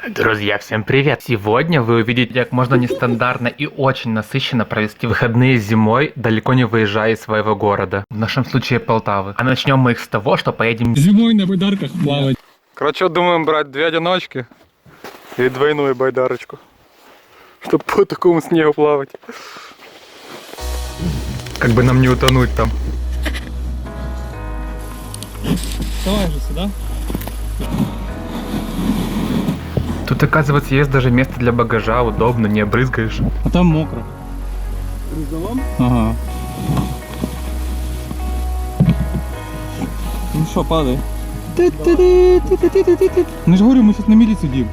Друзья, всем привет! Сегодня вы увидите, как можно нестандартно и очень насыщенно провести выходные зимой, далеко не выезжая из своего города. В нашем случае Полтавы. А начнем мы их с того, что поедем зимой на байдарках плавать. Короче, думаем брать две одиночки и двойную байдарочку, чтобы по такому снегу плавать. Как бы нам не утонуть там. Давай же сюда. Тут, оказывается, есть даже место для багажа, удобно, не обрызгаешь. А там мокро. Ага. Ну что, падай. Ну же говорю, мы сейчас на мели сидим.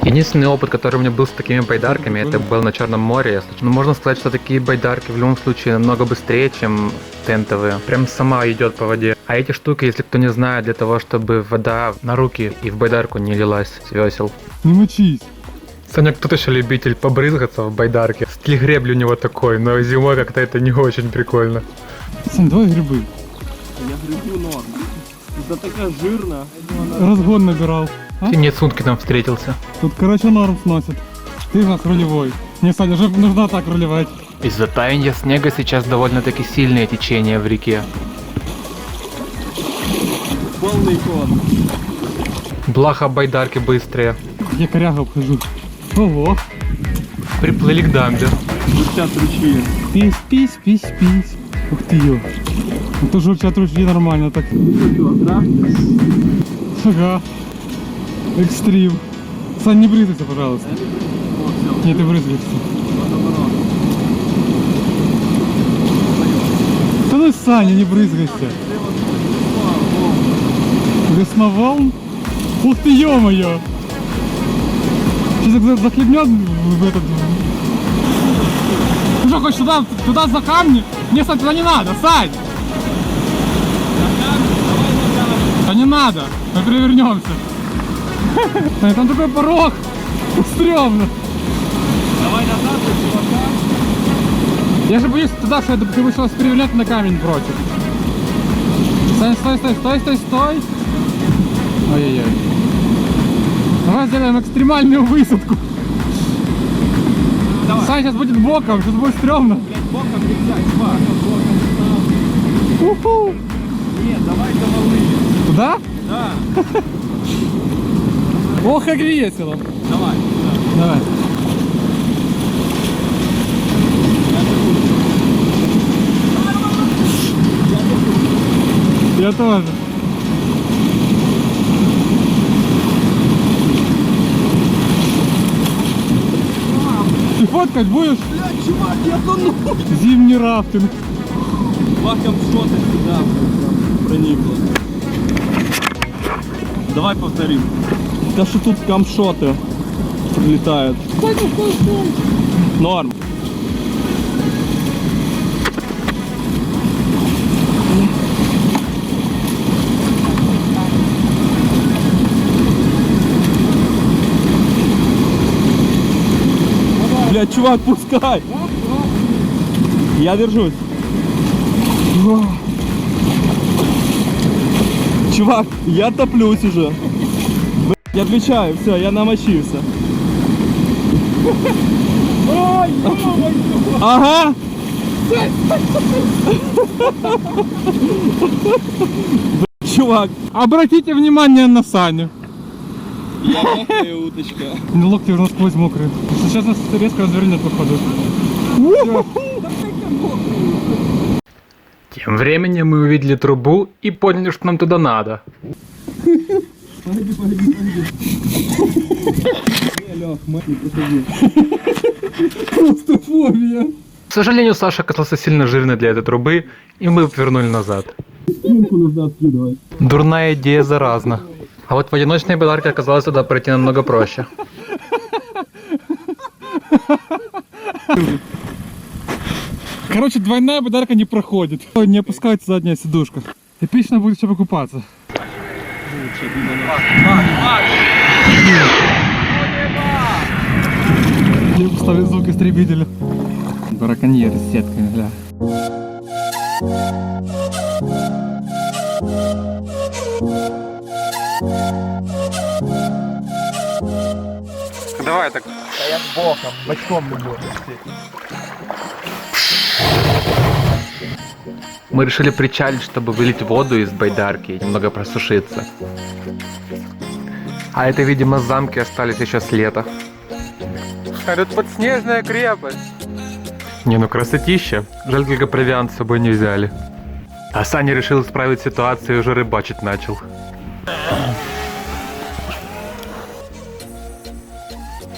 Единственный опыт, который у меня был с такими байдарками, это был на Черном море. Но можно сказать, что такие байдарки в любом случае намного быстрее, чем тентовые. Прям сама идет по воде. А эти штуки, если кто не знает, для того, чтобы вода на руки и в байдарку не лилась с весел. Не мочись. Саня, кто-то еще любитель побрызгаться в байдарке. Стиль гребли у него такой, но зимой как-то это не очень прикольно. Сань, давай грибы. Я грибу норм. Это такая жирная. Разгон набирал. А? И нет, сутки там встретился. Тут, короче, норм сносит. Ты у нас рулевой. Не, Саня, уже нужно так рулевать. Из-за таяния снега сейчас довольно-таки сильное течение в реке. Полный ход. Благо байдарки быстрые. Я корягу обхожу. Ого. Приплыли к дамбе. Журчат ручьи. Пись. Ух ты ё. Это журчат ручьи нормально так. Ага. Экстрим. Сань, не брызгайся, пожалуйста. Нет, ты брызгаешься. Да ну, Саня, не брызгайся. Весноволн? Ух ты, ё-моё! Сейчас захлебнет в этот... Ты что, хочешь туда за камни? Не, Сань, туда не надо, Сань! Да не надо, мы перевернемся. Там такой порог, стрёмно. Давай назад, чувака. Я же боюсь туда, что ты вышел перевернет на камень против. Сань, стой. Ой-ой-ой. Давай сделаем экстремальную высадку. Давай. Сань сейчас будет боком, сейчас будет стрёмно. Блять, боком нельзя, чувак. Уху. Нет, давай до волны. Туда? Да. Ох, как весело. Давай. Давай. Я тоже. Ты фоткать будешь? Блять, чувак, я тону. Зимний рафтинг. Баком что-то сюда проникло. Давай повторим. Да что тут камшоты летают. Норм. Блядь, чувак, пускай. Я держусь. Чувак, я топлюсь уже. Блядь, я отвечаю, все, я намочился. Ой, ага. Блядь, чувак. Обратите внимание на Саню. Я мокрая уточка. Локти уже насквозь мокрые. Сейчас нас резко развернет, походу. Тем временем мы увидели трубу и поняли, что нам туда надо. Погоди. Не, Лёх, мать, не подходи. Клаустрофобия. К сожалению, Саша оказался сильно жирный для этой трубы, и мы повернули назад. Спинку нужно откидывать. Дурная идея заразна. А вот в одиночной байдарке оказалось туда пройти намного проще. Короче, двойная байдарка не проходит. Не опускается задняя сидушка. Эпично будет еще покупаться. Я поставлю звук истребителя. Браконьеры с сетками, гля. Давай так. А я с боком, бочком люблю. Мы решили причалить, чтобы вылить воду из байдарки и немного просушиться. А это, видимо, замки остались еще с лета. А тут подснежная крепость. Не, ну красотища. Жаль, только провиант с собой не взяли. А Саня решил исправить ситуацию и уже рыбачить начал.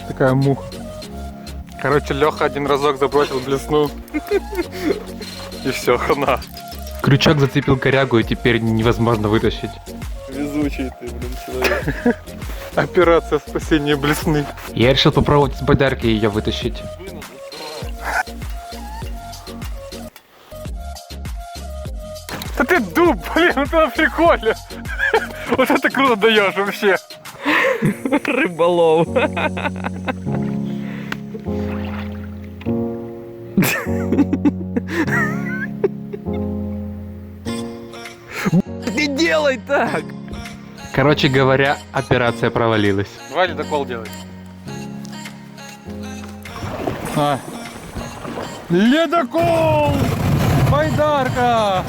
Такая муха. Короче, Леха один разок забросил блесну. И все, хана. Крючок зацепил корягу и теперь невозможно вытащить. Везучий ты, блин, человек. Операция спасения блесны. Я решил попробовать с байдарки ее вытащить. Да ты дуб, блин, это на приколе. Вот это круто даешь вообще. Рыболов. Не делай так! Короче говоря, операция провалилась. Давай ледокол делай. Ледокол! Байдарка!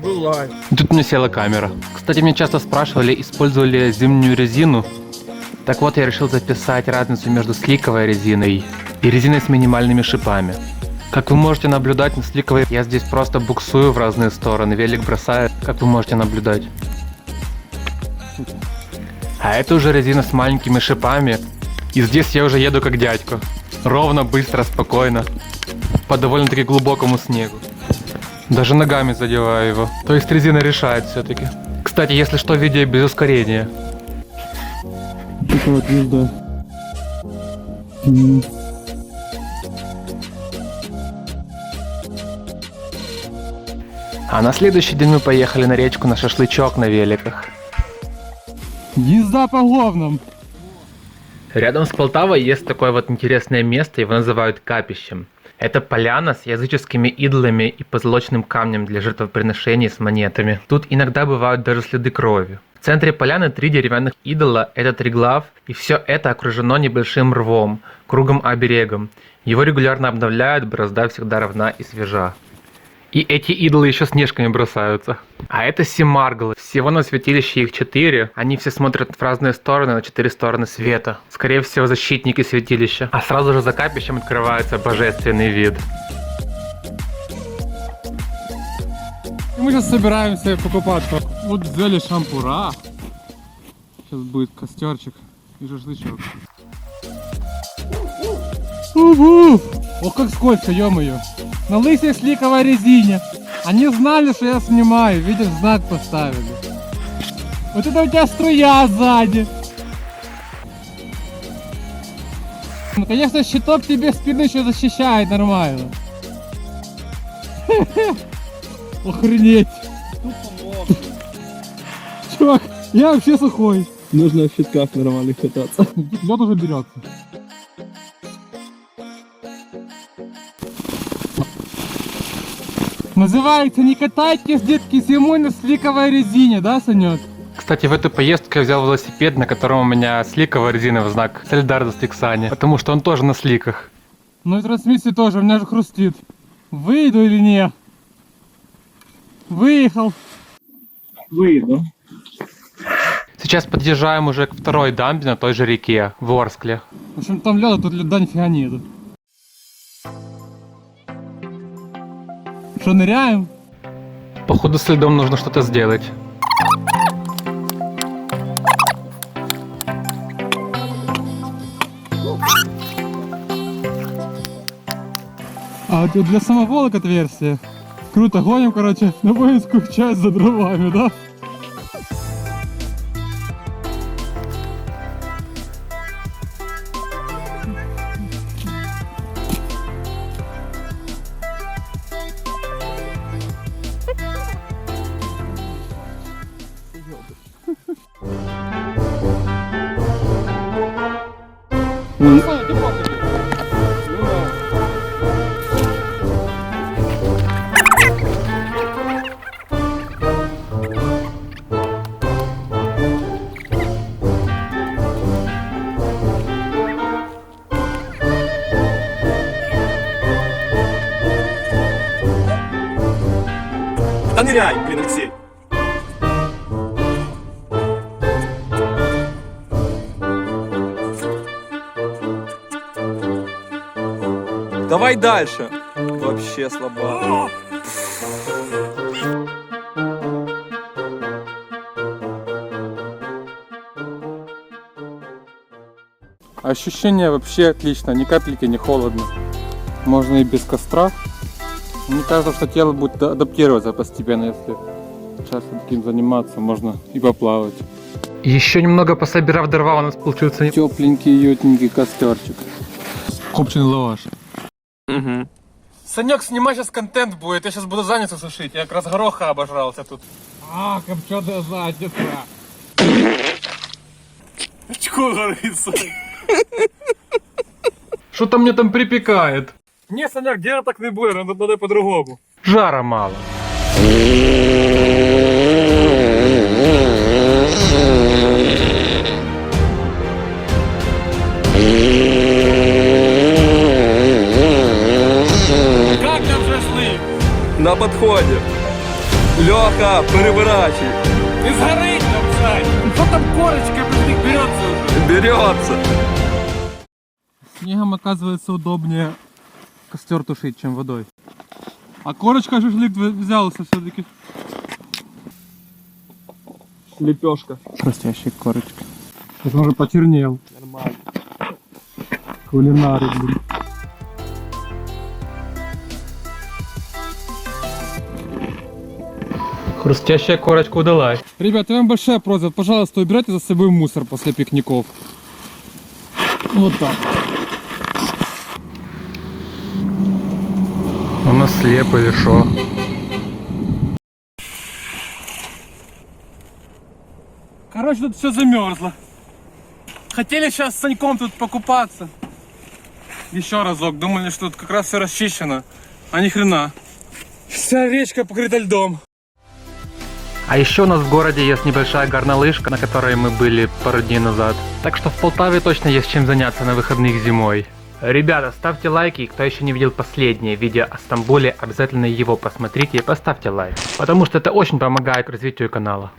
Бывай. Тут мне села камера. Кстати, меня часто спрашивали, использовали ли зимнюю резину. Так вот, я решил записать разницу между сликовой резиной и резиной с минимальными шипами. Как вы можете наблюдать, на сликовой я здесь просто буксую в разные стороны, велик бросает, как вы можете наблюдать. А это уже резина с маленькими шипами, и здесь я уже еду как дядька. Ровно, быстро, спокойно, по довольно-таки глубокому снегу. Даже ногами задеваю его. То есть резина решает все-таки. Кстати, если что, видео без ускорения. Такая вот звезда. А на следующий день мы поехали на речку на шашлычок на великах. Езда по главным. Рядом с Полтавой есть такое вот интересное место, его называют капищем. Это поляна с языческими идолами и позолоченным камнем для жертвоприношений с монетами. Тут иногда бывают даже следы крови. В центре поляны 3 деревянных идола, это Триглав, и все это окружено небольшим рвом, кругом оберегом. Его регулярно обновляют, борозда всегда равна и свежа. И эти идолы еще снежками бросаются. А это Семарглы. Всего на святилище их 4. Они все смотрят в разные стороны, на 4 стороны света. Скорее всего, защитники святилища. А сразу же за капищем открывается божественный вид. И мы сейчас собираемся покупаться. Вот взяли шампура. Сейчас будет костерчик и шашлычок. Ох, как скользко, ё-моё. На лысой сликовой резине. Они знали, что я снимаю. Видишь, знак поставили. Вот это у тебя струя сзади. Ну, конечно, щиток тебе спину еще защищает нормально. Охренеть. Чувак, я вообще сухой. Нужно в щитках нормальных кататься. Лед уже берется. Называется «Не катайтесь, детки, зимой на сликовой резине», да, Санек? Кстати, в эту поездку я взял велосипед, на котором у меня сликовая резиновый знак солидарности к Сане, потому что он тоже на сликах. Ну и трансмиссия тоже, у меня же хрустит. Выйду или не? Выехал. Выйду. Сейчас подъезжаем уже к второй дамбе на той же реке, в Орскле. В общем, там лёда, тут льда нифига нету. Что, ныряем? Походу с льдом нужно что-то сделать. А вот для самоволок отверстие. Круто, гоним, короче, на воинскую часть за дровами, да? Ну, Саня, иди папа. Ну да. Да ныряй, блин, Алексей. Давай дальше. Вообще слабо. Ощущение вообще отлично, ни капельки не холодно. Можно и без костра. Мне кажется, что тело будет адаптироваться постепенно, если часто таким заниматься, можно и поплавать. Еще немного пособирав дрова, у нас получился Тепленький, ютенький костерчик. Копченый лаваш. Угу. Санек, снимай сейчас контент будет, я сейчас буду задницу сушить, я как раз гороха обожрался тут. А, копченая задница. Чего говорится? Что-то мне там припекает. Не, Санек, делать так не будет, надо по-другому. жара мало. Как там шашлык? На подходе. Леха, переворачивай. Не сгорит там, Сань. Что там корочка, блин, берется уже? Берется. Снегом, оказывается, удобнее костер тушить, чем водой. А корочка шашлык взялся все-таки. Лепешка. Хрустящая корочка. Сейчас он уже почернел. Нормально. Кулинарий, блин. Хрустящая корочка удалась. Ребята, вам большая просьба, пожалуйста, убирайте за собой мусор после пикников. Вот так. У нас слеп или шо? Короче, тут все замерзло. Хотели сейчас с Саньком тут покупаться. Еще разок. Думали, что тут как раз все расчищено. А ни хрена. Вся речка покрыта льдом. А еще у нас в городе есть небольшая горнолыжка, на которой мы были пару дней назад. Так что в Полтаве точно есть чем заняться на выходных зимой. Ребята, ставьте лайки, и кто еще не видел последнее видео о Стамбуле, обязательно его посмотрите и поставьте лайк. Потому что это очень помогает развитию канала.